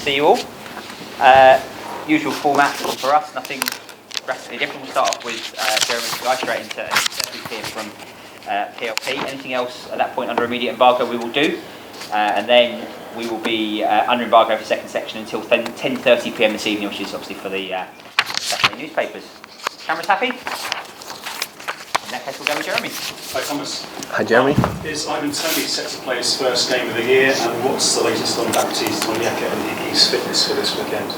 see you all. Usual format for us, nothing drastically different. We'll start off with Jeremy to go straight into interviews here from PLP. Anything else at that point under immediate embargo we will do. And then we will be under embargo for second section until 10:30 PM this evening, which is obviously for the Saturday newspapers. Cameras happy? In that case, we'll go with Jeremy. Hi, Thomas. Hi, Jeremy. Is Ivan Toney set to play his first game of the year, and what's the latest on Baptiste, Onyeka and Hickey's fitness for this weekend?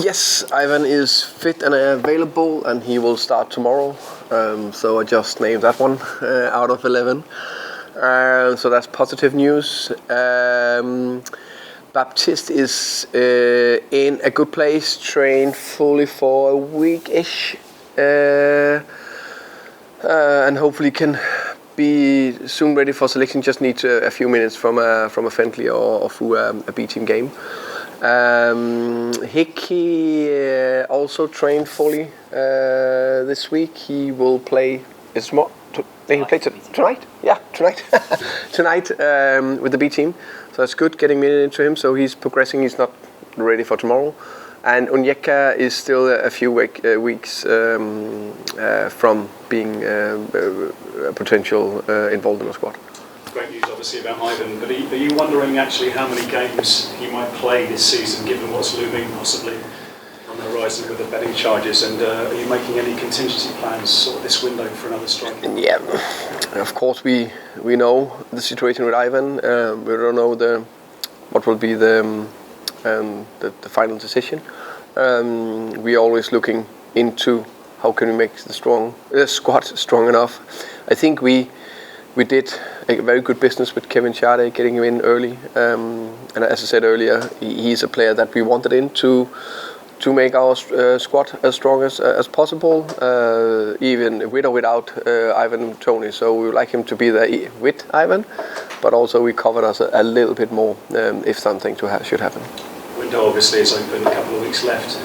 Yes, Ivan is fit and available, and he will start tomorrow. So I just named that one out of 11. So that's positive news. Baptiste is in a good place, trained fully for a week-ish, and hopefully can be soon ready for selection. Just needs a few minutes from a friendly or through a B team game. Hickey also trained fully this week. He will play. It's more. He played tonight. Yeah, tonight. Tonight with the B team. So it's good getting me into him. So he's progressing. He's not ready for tomorrow. And Onyeka is still a few weeks from being a potential involved in the squad. Great news, obviously, about Ivan. But are you wondering actually how many games he might play this season, given what's looming possibly on the horizon with the betting charges? And are you making any contingency plans sort of this window for another striker? Yeah, of course we know the situation with Ivan. We don't know what will be the final decision. We are always looking into how can we make the squad strong enough. I think we did a very good business with Kevin Schade, getting him in early. And as I said earlier, he's a player that we wanted in to make our squad as strong as possible, even with or without Ivan Toney. So we would like him to be there with Ivan, but also we covered us a little bit more if something should happen. Window obviously is open, a couple of weeks left.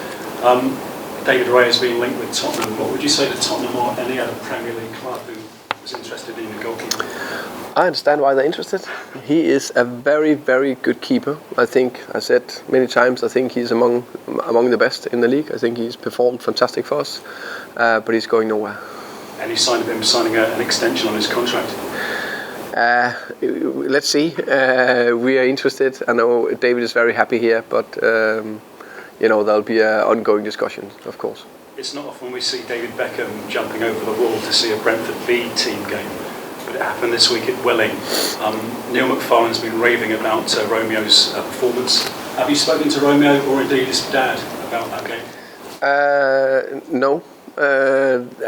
David Raya has been linked with Tottenham. What would you say to Tottenham or any other Premier League club who was interested in the goalkeeper? I understand why they're interested. He is a very, very good keeper. I think I said many times. I think he's among the best in the league. I think he's performed fantastic for us, but he's going nowhere. Any sign of him signing an extension on his contract? Let's see. We are interested. I know David is very happy here, but there'll be ongoing discussions, of course. It's not often we see David Beckham jumping over the wall to see a Brentford B team game, but it happened this week at Welling. Neil McFarlane's been raving about Romeo's performance. Have you spoken to Romeo or indeed his dad about that game? No.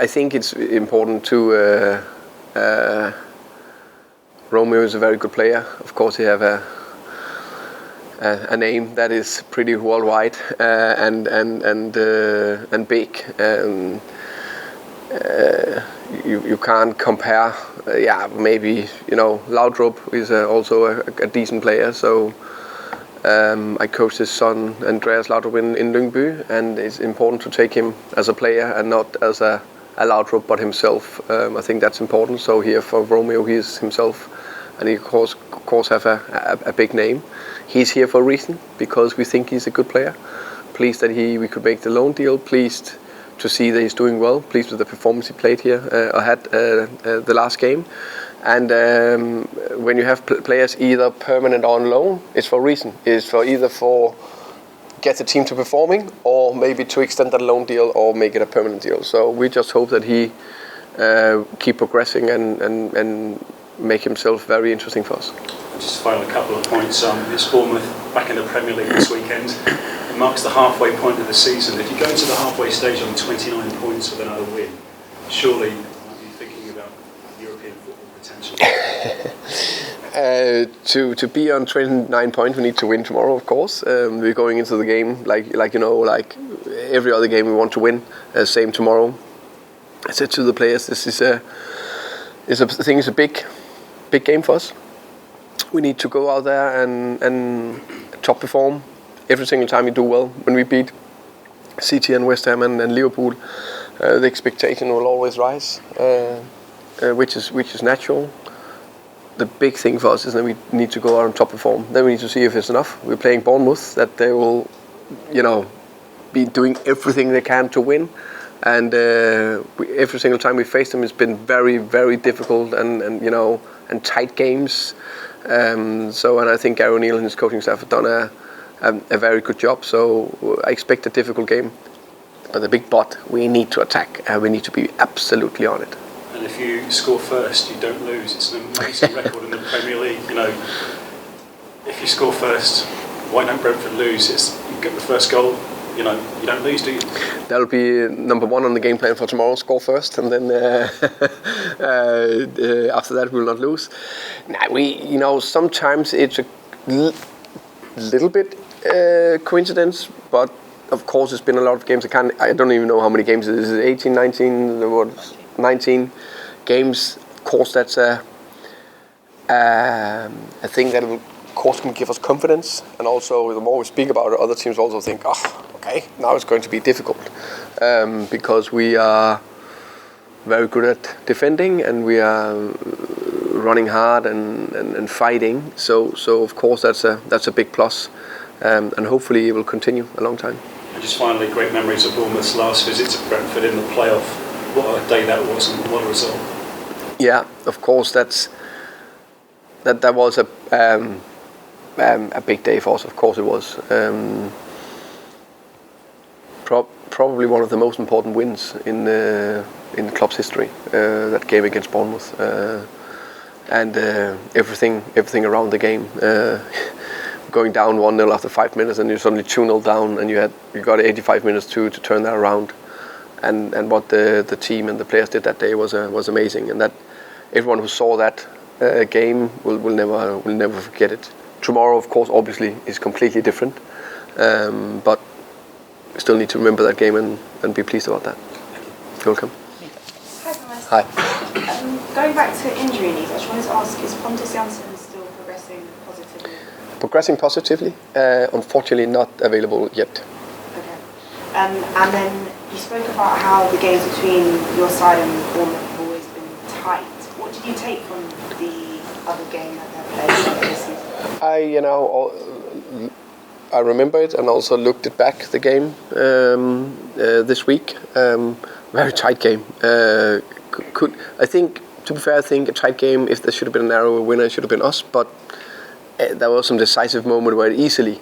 I think it's important to. Romeo is a very good player. Of course, he have a name that is pretty worldwide and big. You can't compare. Maybe Laudrup is also a decent player. So I coached his son Andreas Laudrup in Lyngby, and it's important to take him as a player and not as a Laudrup, but himself. I think that's important. So here for Romeo, he is himself. And he of course have a big name. He's here for a reason, because we think he's a good player. Pleased that we could make the loan deal. Pleased to see that he's doing well. Pleased with the performance he played here. I had the last game. And when you have players either permanent or on loan, it's for a reason. It's for either get the team to performing, or maybe to extend that loan deal or make it a permanent deal. So we just hope that he keep progressing and make himself very interesting for us. Just final couple of points. It's Bournemouth back in the Premier League this weekend. It marks the halfway point of the season. If you go into the halfway stage on 29 points with another win, surely you might be thinking about European football potential. To be on 29 points, we need to win tomorrow, of course. We're going into the game like every other game we want to win. Same tomorrow. I said to the players, this is a big game for us. We need to go out there and top perform every single time we do well. When we beat City and West Ham and Liverpool, the expectation will always rise, which is natural. the big thing for us is that we need to go out on top perform. Then we need to see if it's enough. We're playing Bournemouth, that they will, be doing everything they can to win. And every single time we faced them, it's been very, very difficult and tight games. And I think Gary O'Neill and his coaching staff have done a very good job. So I expect a difficult game. But the big but, we need to attack and we need to be absolutely on it. And if you score first, you don't lose. It's an amazing record in the Premier League. If you score first, why don't Brentford lose? You get the first goal. You don't lose, do you? That'll be number one on the game plan for tomorrow. Score first, and then after that we'll not lose. Sometimes it's a little bit coincidence, but of course it's been a lot of games. I don't even know how many games it is. 18, 19, 19 games. Of course, that's a thing that will, of course, can give us confidence, and also the more we speak about it, other teams also think, okay, now it's going to be difficult, because we are very good at defending and we are running hard and fighting. So of course that's a big plus, and hopefully it will continue a long time. And just finally, great memories of Bournemouth's last visit to Brentford in the playoff. What a day that was, and what a result! Yeah, of course that was a big day for us. Of course it was. Probably one of the most important wins in the club's history. That game against Bournemouth, and everything around the game. Going down 1-0 after 5 minutes, and you're suddenly 2-0 down, and you got 85 minutes to turn that around. And what the team and the players did that day was amazing, and that everyone who saw that game will never forget it. Tomorrow, of course, obviously is completely different, but we still need to remember that game and be pleased about that. You're welcome. Hi, Thomas. Hi. Going back to injury news, I just wanted to ask: is Pontus Jansson still progressing positively? Progressing positively, unfortunately not available yet. Okay. And then you spoke about how the games between your side and Bournemouth have always been tight. What did you take from the other game that they played this season? I remember it and also looked it back, the game this week. Very tight game. I think, to be fair, I think a tight game, if there should have been a narrower winner, it should have been us. But there was some decisive moment where it easily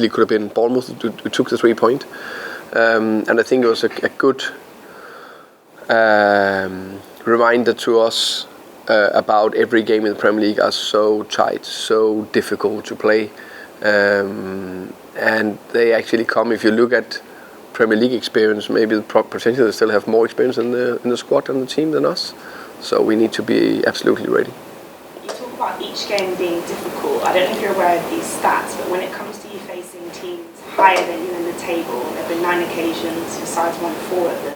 could have been Bournemouth who took the 3 point. And I think it was a good reminder to us about every game in the Premier League are so tight, so difficult to play. And they actually come, if you look at Premier League experience, maybe potentially they still have more experience in the squad and the team than us. So we need to be absolutely ready. You talk about each game being difficult. I don't know if you're aware of these stats, but when it comes to you facing teams higher than you in the table, there have been 9 occasions, your side's won 4 of them.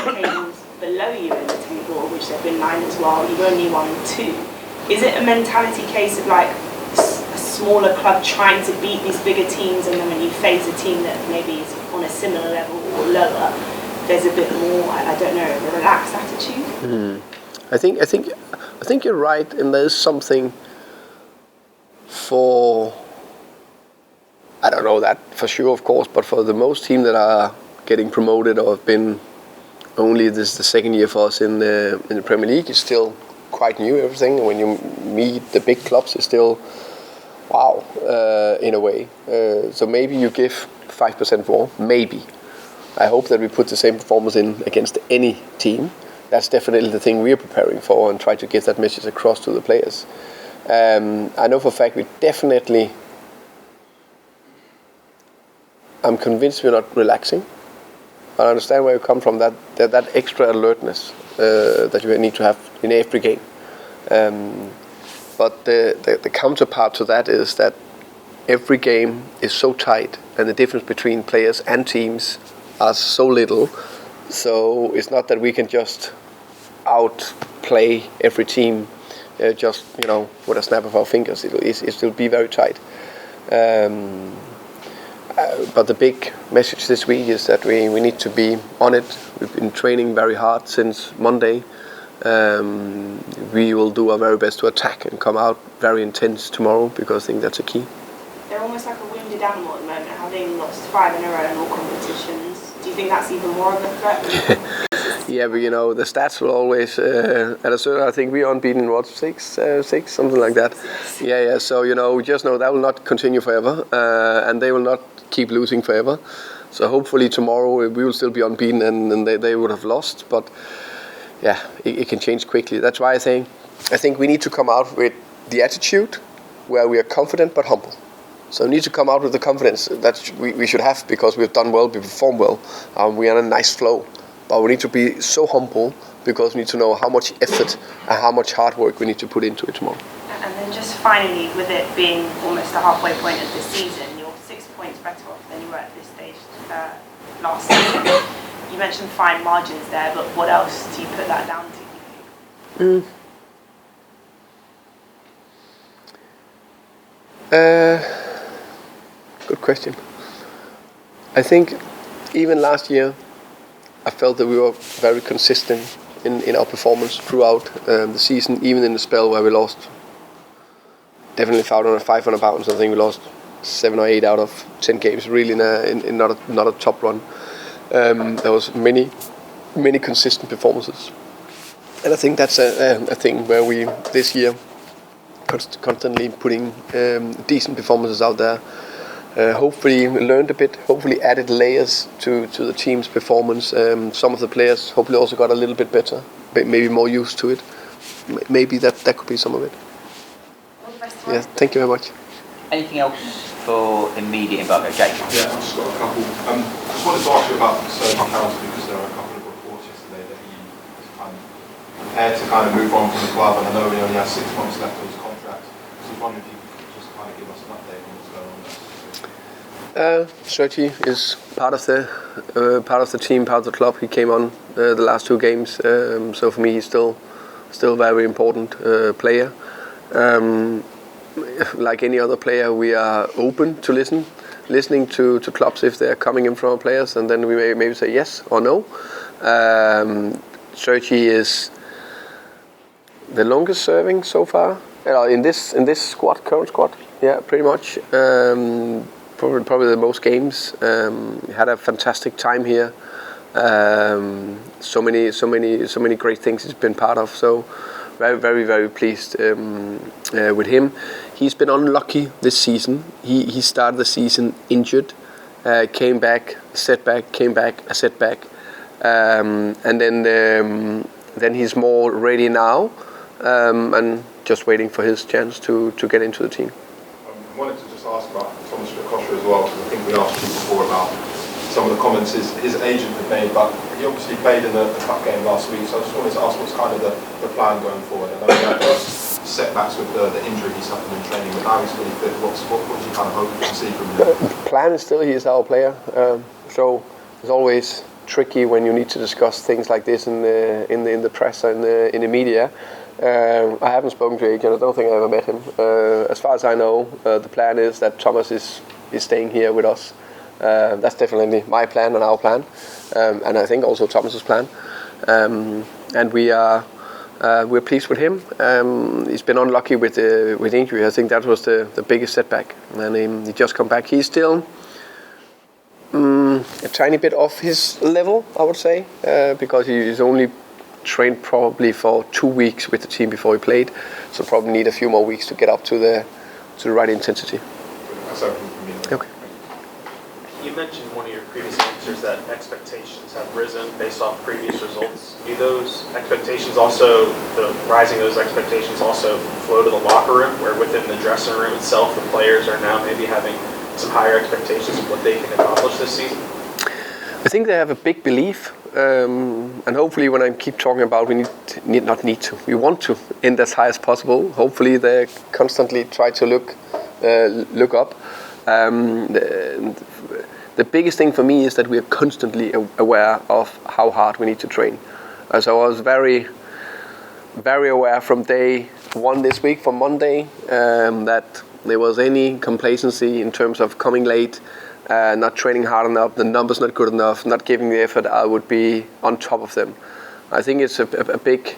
Occasions below you in the table, which there have been 9 as well, you've only won 2. Is it a mentality case of like a smaller club trying to beat these bigger teams, and then when you face a team that maybe is on a similar level or lower, there's a bit more, I don't know, of a relaxed attitude? I think you're right, and there's something for, I don't know that for sure, of course, but for the most team that are getting promoted or have been only this the second year for us in the Premier League, it's still quite new, everything. When you meet the big clubs, it's still wow, in a way. So maybe you give 5% more, maybe. I hope that we put the same performance in against any team. That's definitely the thing we're preparing for, and try to get that message across to the players. I know for a fact we definitely, I'm convinced we're not relaxing. I understand where you come from, that extra alertness that you need to have in every game. But the counterpart to that is that every game is so tight, and the difference between players and teams are so little. So it's not that we can just outplay every team just with a snap of our fingers. It'll be very tight. But the big message this week is that we need to be on it. We've been training very hard since Monday. We will do our very best to attack and come out very intense tomorrow, because I think that's a key. They're almost like a wounded animal at the moment, having lost 5 in a row in all competitions. Do you think that's even more of a threat? Yeah, but the stats will always, at a certain, I think we are unbeaten in what, six, something like that. Yeah, so, we just know that will not continue forever, and they will not keep losing forever. So hopefully tomorrow we will still be unbeaten, and they would have lost, but yeah, it can change quickly. That's why I think we need to come out with the attitude where we are confident but humble. So we need to come out with the confidence that we should have, because we've done well, we perform well, we are in a nice flow. But we need to be so humble, because we need to know how much effort and how much hard work we need to put into it tomorrow. And then just finally, with it being almost the halfway point of this season, you're 6 points better off than you were at this stage last season. You mentioned fine margins there, but what else do you put that down to? Good question. I think even last year, I felt that we were very consistent in our performance throughout the season, even in the spell where we lost definitely 500 pounds. I think we lost 7 or 8 out of 10 games, really in not a top run. There was many consistent performances, and I think that's a thing where we this year constantly putting decent performances out there. Hopefully learned a bit, hopefully added layers to the team's performance. Some of the players hopefully also got a little bit better, maybe more used to it. Maybe that could be some of it. Yeah, thank you very much. Anything else for immediate embargo, Jake? Yeah, I've just got a couple. Just wanted to ask you about Sergi Canos, because there were a couple of reports yesterday that he was prepared to move on from the club, and I know he only has 6 months left of his contract. So I was wondering if you could just give us an update on what's going on there. Sergi is part of the team, part of the club. He came on the last 2 games, so for me he's still a very important player. Like any other player, we are open to listening to clubs if they are coming in from our players, and then we may maybe say yes or no. Sergi is the longest serving so far in this current squad. Yeah, pretty much. Probably the most games. Had a fantastic time here. So many great things he's been part of. So very, very pleased with him. He's been unlucky this season. He started the season injured, came back, setback, came back, a setback, and then he's more ready now, and just waiting for his chance to get into the team. I wanted to just ask about Thomas Strakosha as well, because I think we asked you before about some of the comments his agent had made, but he obviously played in the cup game last week, so I just wanted to ask what's the plan going forward. I know he had those setbacks with the injury he suffered in training, but now he's really fit. What do you hope to see from him? The plan is still he is our player, so it's always tricky when you need to discuss things like this in the press and in the media. I haven't spoken to the agent. I don't think I ever met him. As far as I know, the plan is that Thomas is staying here with us. That's definitely my plan and our plan, and I think also Thomas's plan. And we're pleased with him. He's been unlucky with injury. I think that was the biggest setback, and he just come back. He's still a tiny bit off his level, I would say, because he's only trained probably for 2 weeks with the team before he played, so probably need a few more weeks to get up to the right intensity. That's everything from me. Okay. You mentioned in one of your previous answers that expectations have risen based off previous results. Do those expectations also, the rising of those expectations also flow to the locker room, where within the dressing room itself, the players are now maybe having some higher expectations of what they can accomplish this season? I think they have a big belief, and hopefully when I keep talking about we want to end as high as possible. Hopefully they constantly try to look up. The biggest thing for me is that we are constantly aware of how hard we need to train. So I was very, very aware from day 1 this week, from Monday, that there was any complacency in terms of coming late, not training hard enough, the numbers not good enough, not giving the effort, I would be on top of them. I think it's a big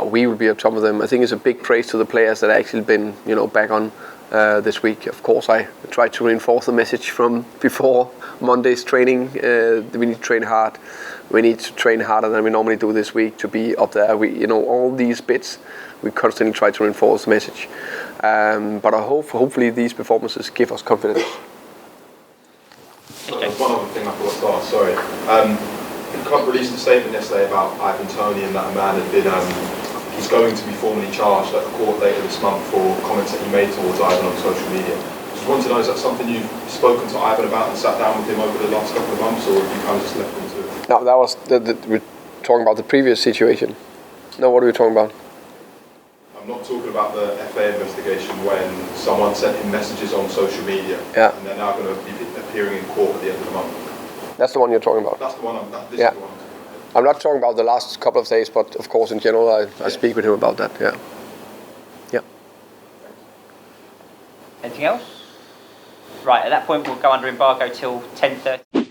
we will be on top of them. I think it's a big praise to the players that have actually been, back on this week. Of course, I tried to reinforce the message from before Monday's training. We need to train hard. We need to train harder than we normally do this week to be up there. All these bits, we constantly try to reinforce the message. But I hope, hopefully, these performances give us confidence. So there's one other thing I forgot to ask, sorry. The club released a statement yesterday about Ivan Toney and that a man had been, he's going to be formally charged at the court later this month for comments that he made towards Ivan on social media. Just want to know, is that something you've spoken to Ivan about and sat down with him over the last couple of months, or have you kind of just left him to it? No, that was, we're talking about the previous situation. No, what are we talking about? I'm not talking about the FA investigation when someone sent him messages on social media, yeah, and they're now going to be appearing in court at the end of the month. That's the one you're talking about? That's the one, this yeah. is the one I'm talking about. I'm not talking about the last couple of days, but of course in general I speak with him about that, yeah. Yeah. Anything else? Right, at that point we'll go under embargo till 10:30.